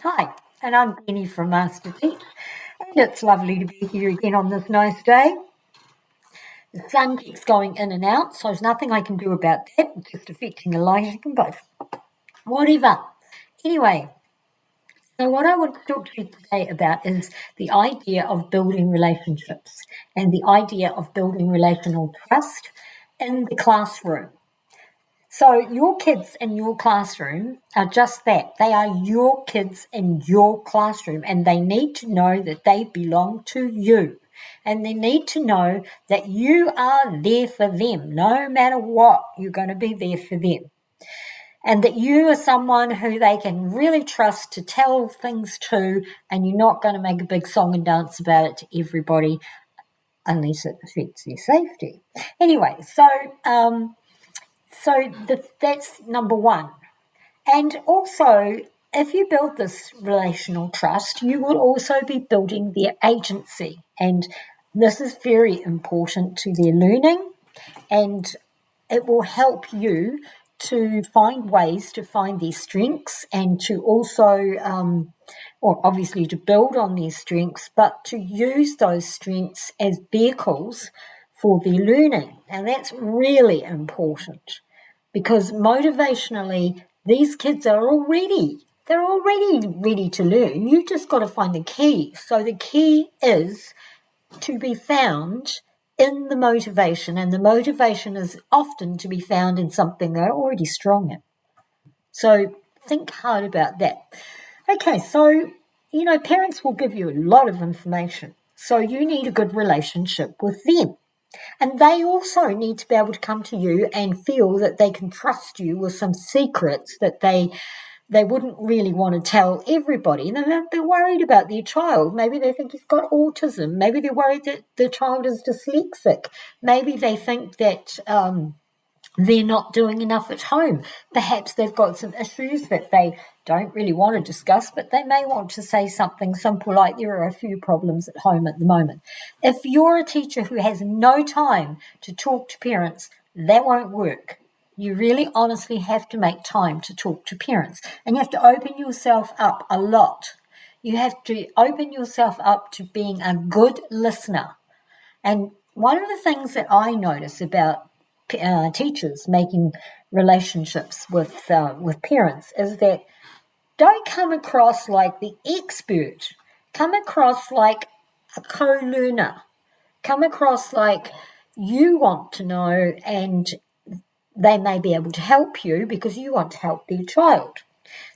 Hi, and I'm Penny from Masterteach, and it's lovely to be here again on this nice day. The sun keeps going in and out, so there's nothing I can do about that. It's just affecting the lighting, but whatever. Anyway, so what I want to talk to you today about is the idea of building relationships and the idea of building relational trust in the classroom. So your kids in your classroom are just that. They are your kids in your classroom, and they need to know that they belong to you. And they need to know that you are there for them. No matter what, you're going to be there for them. And that you are someone who they can really trust to tell things to, and you're not going to make a big song and dance about it to everybody unless it affects their safety. Anyway, that's number one. And also, if you build this relational trust, you will also be building their agency. And this is very important to their learning, and it will help you to find ways to find their strengths and to also, obviously to build on their strengths, but to use those strengths as vehicles for their learning. And that's really important. Because motivationally, these kids are already ready to learn. You just got to find the key. So the key is to be found in the motivation, and the motivation is often to be found in something they're already strong in. So think hard about that. Okay, so, parents will give you a lot of information. So you need a good relationship with them. And they also need to be able to come to you and feel that they can trust you with some secrets that they wouldn't really want to tell everybody. They're worried about their child. Maybe they think he's got autism. Maybe they're worried that the child is dyslexic. Maybe they think that they're not doing enough at home. Perhaps they've got some issues that they don't really want to discuss, but they may want to say something simple like there are a few problems at home at the moment. If you're a teacher who has no time to talk to parents, that won't work. You really honestly have to make time to talk to parents, and you have to open yourself up a lot. You have to open yourself up to being a good listener. And one of the things that I notice about teachers making relationships with parents is that don't come across like the expert. Come across like a co-learner. Come across like you want to know, and they may be able to help you because you want to help their child.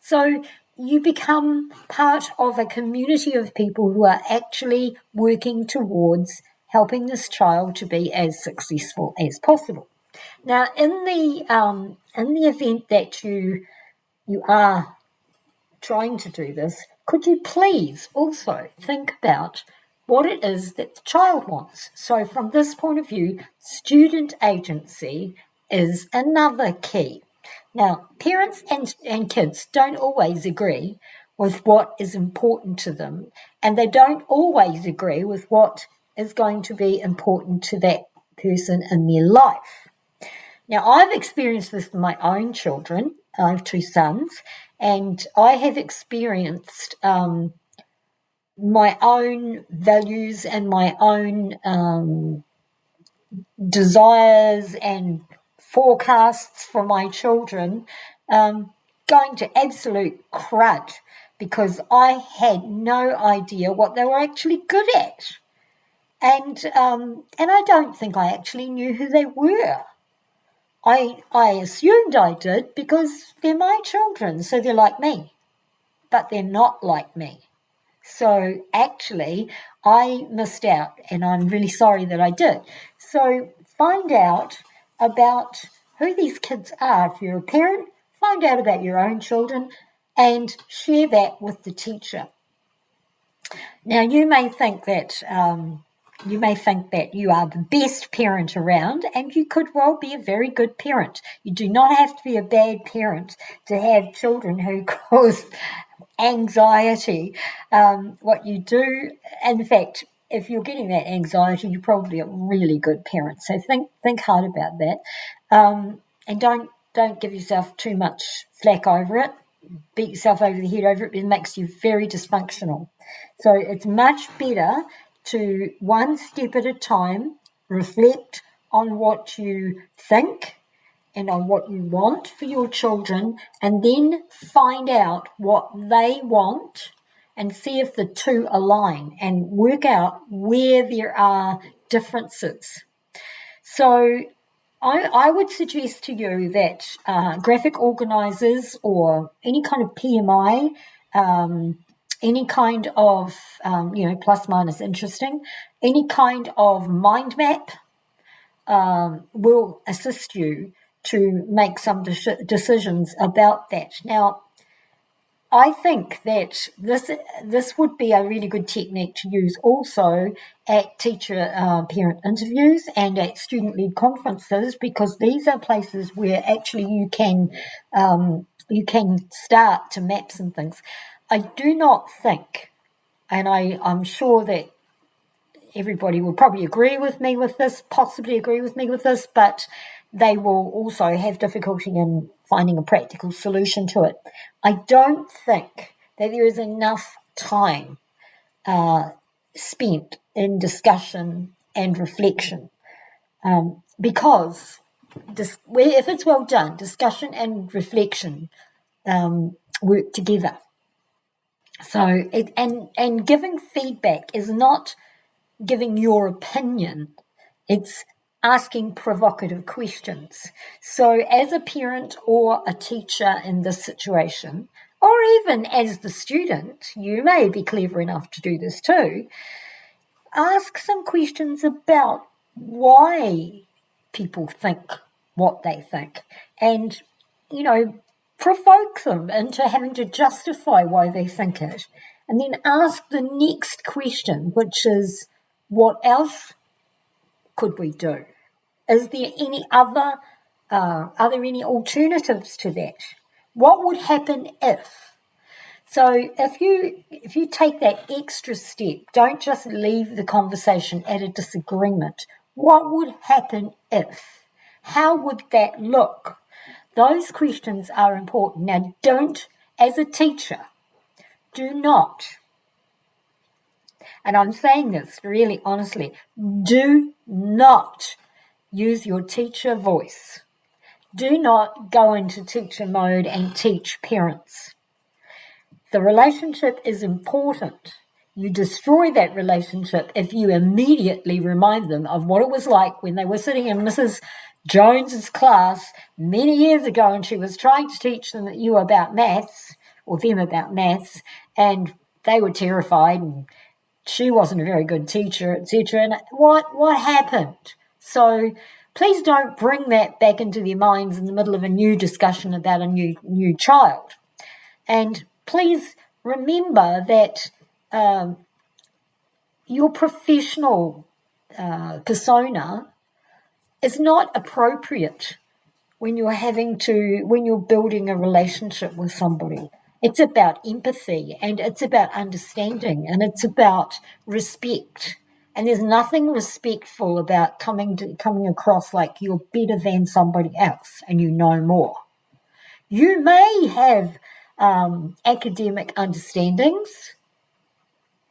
So you become part of a community of people who are actually working towards helping this child to be as successful as possible. Now, in the event that you are trying to do this, could you please also think about what it is that the child wants? So from this point of view, student agency is another key. Now, parents and kids don't always agree with what is important to them, and they don't always agree with what is going to be important to that person in their life. Now, I've experienced this with my own children. I have two sons, and I have experienced my own values and my own desires and forecasts for my children going to absolute crud because I had no idea what they were actually good at. And I don't think I actually knew who they were. I assumed I did because they're my children, so they're like me. But they're not like me. So actually, I missed out, and I'm really sorry that I did. So find out about who these kids are. If you're a parent, find out about your own children and share that with the teacher. Now, you may think that you are the best parent around, and you could well be a very good parent. You do not have to be a bad parent to have children who cause anxiety. What you do, in fact, if you're getting that anxiety, you're probably a really good parent. So think hard about that, and don't give yourself too much flack over it. beat yourself over the head over it. It makes you very dysfunctional. So it's much better to, one step at a time, reflect on what you think and on what you want for your children, and then find out what they want and see if the two align and work out where there are differences. So I would suggest to you that graphic organisers or any kind of PMI, any kind of, plus minus interesting, any kind of mind map will assist you to make some decisions about that. Now, I think that this would be a really good technique to use also at teacher-parent interviews and at student-led conferences, because these are places where actually you can start to map some things. I do not think, and I'm sure that everybody will probably agree with me with this, possibly agree with me with this, but they will also have difficulty in finding a practical solution to it. I don't think that there is enough time spent in discussion and reflection, because if it's well done, discussion and reflection work together. So, and giving feedback is not giving your opinion, it's asking provocative questions. So as a parent or a teacher in this situation, or even as the student, you may be clever enough to do this too, ask some questions about why people think what they think, and, provoke them into having to justify why they think it. And then ask the next question, which is, what else could we do? Is there any other, are there any alternatives to that? What would happen if? So if you take that extra step, don't just leave the conversation at a disagreement. What would happen if? How would that look? Those questions are important. Now, don't, as a teacher, do not, and I'm saying this really honestly, do not use your teacher voice. Do not go into teacher mode and teach parents. The relationship is important. You destroy that relationship if you immediately remind them of what it was like when they were sitting in Mrs. Jones's class many years ago and she was trying to teach them about maths, or them about maths, and they were terrified and she wasn't a very good teacher, etc. And what happened? So please don't bring that back into their minds in the middle of a new discussion about a new child. And please remember that your professional persona is not appropriate when you're building a relationship with somebody. It's about empathy, and it's about understanding, and it's about respect. And there's nothing respectful about coming across like you're better than somebody else and you know more. You may have academic understandings,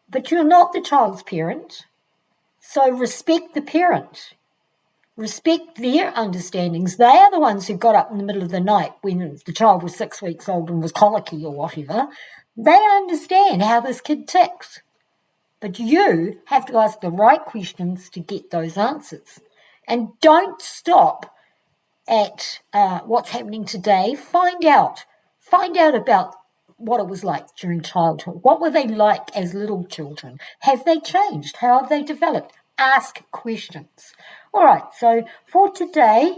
but you're not the child's parent. So respect the parent. Respect their understandings. They are the ones who got up in the middle of the night when the child was 6 weeks old and was colicky or whatever. They understand how this kid ticks. But you have to ask the right questions to get those answers. And don't stop at what's happening today. Find out about what it was like during childhood. What were they like as little children? Have they changed? How have they developed? Ask questions. All right, so for today,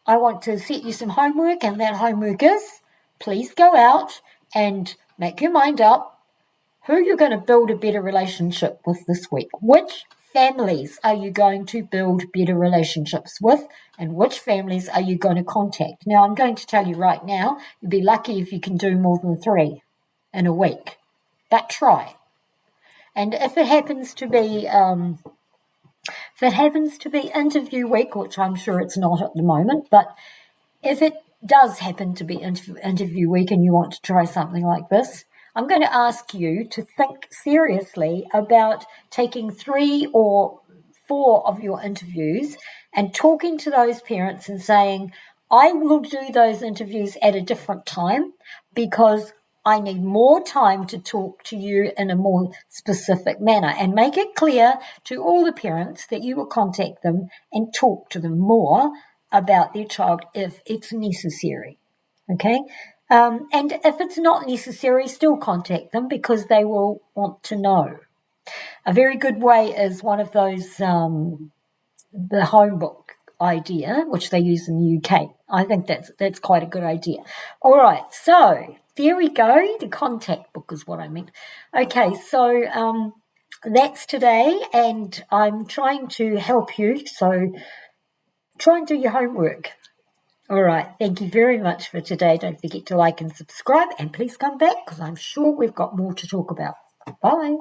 I want to set you some homework, and that homework is, please go out and make your mind up who you're going to build a better relationship with this week. Which families are you going to build better relationships with, and which families are you going to contact? Now, I'm going to tell you right now, you'd be lucky if you can do more than 3 in a week, but try. And if it happens to be interview week, which I'm sure it's not at the moment, but if it does happen to be interview week and you want to try something like this, I'm going to ask you to think seriously about taking 3 or 4 of your interviews and talking to those parents and saying, I will do those interviews at a different time because I need more time to talk to you in a more specific manner, and make it clear to all the parents that you will contact them and talk to them more about their child if it's necessary. Okay? And if it's not necessary, still contact them because they will want to know. A very good way is one of those, the home book idea, which they use in the UK. I think that's quite a good idea. All right, so there we go. The contact book is what I meant. Okay, so that's today, and I'm trying to help you. So try and do your homework. All right, thank you very much for today. Don't forget to like and subscribe, and please come back because I'm sure we've got more to talk about. Bye.